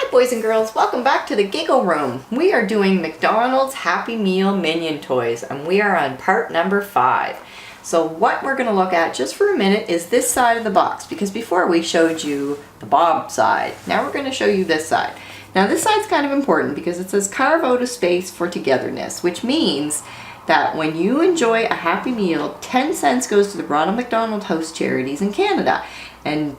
Hi boys and girls, welcome back to the Giggle Room. We are doing McDonald's Happy Meal Minion toys and we are on part number 5. So what we're going to look at just for a minute is this side of the box, because before we showed you the Bob side. Now we're going to show you this side. Now this side's kind of important because it says carve out a space for togetherness, which means that when you enjoy a Happy Meal, 10 cents goes to the Ronald McDonald House Charities in Canada, and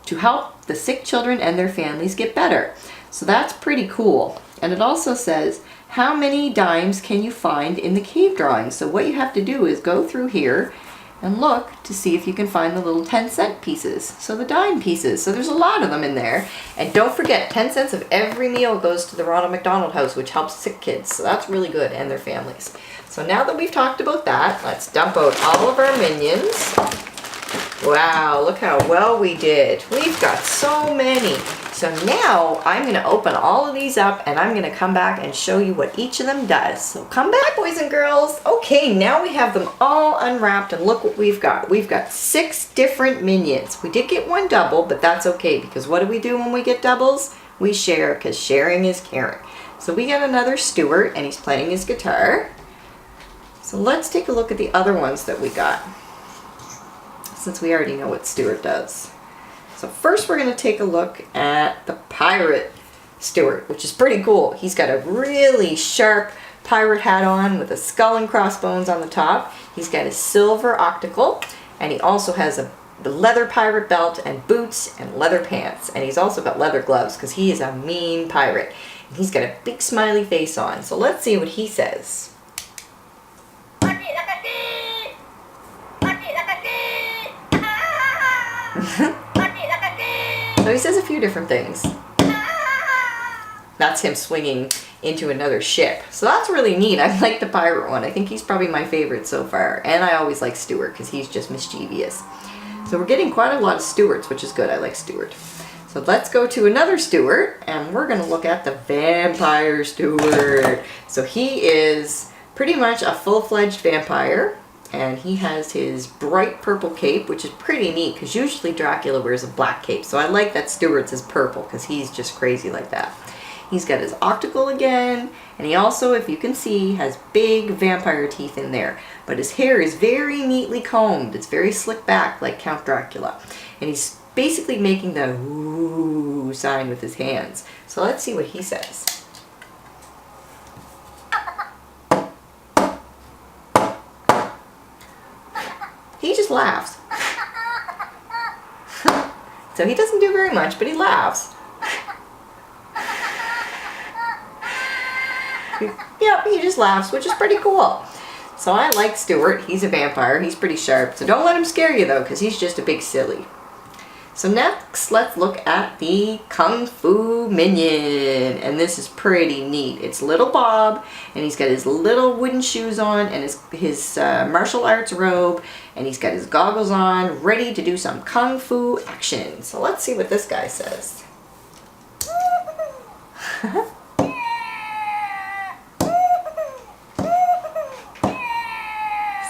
to help the sick children and their families get better. So that's pretty cool. And it also says, how many dimes can you find in the cave drawing? So what you have to do is go through here and look to see if you can find the little 10-cent pieces. So the dime pieces. So there's a lot of them in there. And don't forget, 10 cents of every meal goes to the Ronald McDonald House, which helps sick kids. So that's really good, and their families. So now that we've talked about that, let's dump out all of our minions. Wow, look how well we did. We've got so many. So now I'm going to open all of these up and I'm going to come back and show you what each of them does. So come back, boys and girls. Okay, now we have them all unwrapped and look what we've got. We've got 6 different minions. We did get one double, but that's okay because what do we do when we get doubles? We share, because sharing is caring. So we got another Stuart and he's playing his guitar. So let's take a look at the other ones that we got, since we already know what Stuart does. So first we're going to take a look at the pirate Stuart, which is pretty cool. He's got a really sharp pirate hat on with a skull and crossbones on the top. He's got a silver octacle, and he also has the leather pirate belt and boots and leather pants. And he's also got leather gloves because he is a mean pirate. And he's got a big smiley face on. So let's see what he says. So he says a few different things. That's him swinging into another ship. So that's really neat. I like the pirate one. I think he's probably my favorite so far. And I always like Stuart because he's just mischievous. So we're getting quite a lot of Stuarts, which is good. I like Stuart. So let's go to another Stuart and we're going to look at the vampire Stuart. So he is pretty much a full-fledged vampire. And he has his bright purple cape, which is pretty neat because usually Dracula wears a black cape. So I like that Stuart's is purple because he's just crazy like that. He's got his octacle again, and he also, if you can see, has big vampire teeth in there. But his hair is very neatly combed. It's very slick back like Count Dracula. And he's basically making the ooh sign with his hands. So let's see what he says. He just laughs. So he doesn't do very much, but he laughs. Yep, he just laughs, which is pretty cool. So I like Stuart. He's a vampire. He's pretty sharp. So don't let him scare you, though, because he's just a big silly. So next, let's look at the Kung Fu Minion. And this is pretty neat. It's little Bob, and he's got his little wooden shoes on, and his martial arts robe, and he's got his goggles on, ready to do some Kung Fu action. So let's see what this guy says.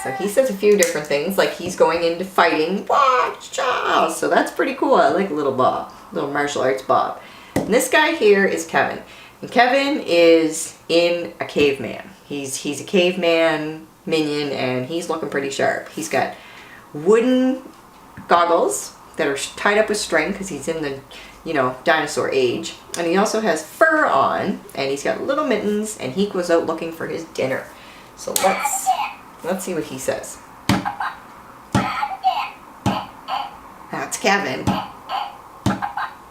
So he says a few different things, like he's going into fighting. So that's pretty cool. I like little Bob, little martial arts Bob. And this guy here is Kevin. And Kevin is in a caveman. He's a caveman minion, and he's looking pretty sharp. He's got wooden goggles that are tied up with string because he's in the, dinosaur age. And he also has fur on, and he's got little mittens, and he goes out looking for his dinner. So let's see what he says. That's Kevin.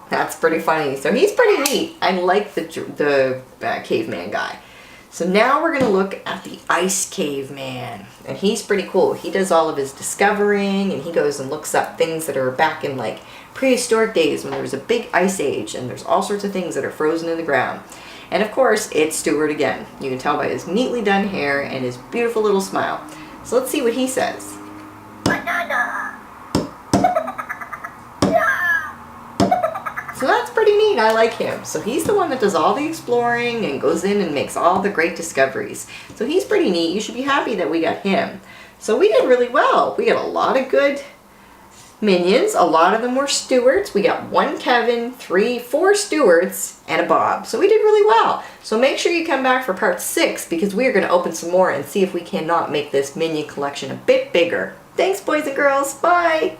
That's pretty funny. So he's pretty neat. I like the caveman guy. So now we're going to look at the ice caveman. And he's pretty cool. He does all of his discovering, and he goes and looks up things that are back in like prehistoric days when there was a big ice age, and there's all sorts of things that are frozen in the ground. And of course, it's Stuart again. You can tell by his neatly done hair and his beautiful little smile. So let's see what he says. So that's pretty neat. I like him. So he's the one that does all the exploring and goes in and makes all the great discoveries. So he's pretty neat. You should be happy that we got him. So we did really well. We got a lot of good Minions, a lot of them were Stewarts. We got 1 Kevin, 4 Stewarts, and a Bob. So we did really well. So make sure you come back for part 6 because we are going to open some more and see if we cannot make this Minion collection a bit bigger. Thanks, boys and girls. Bye!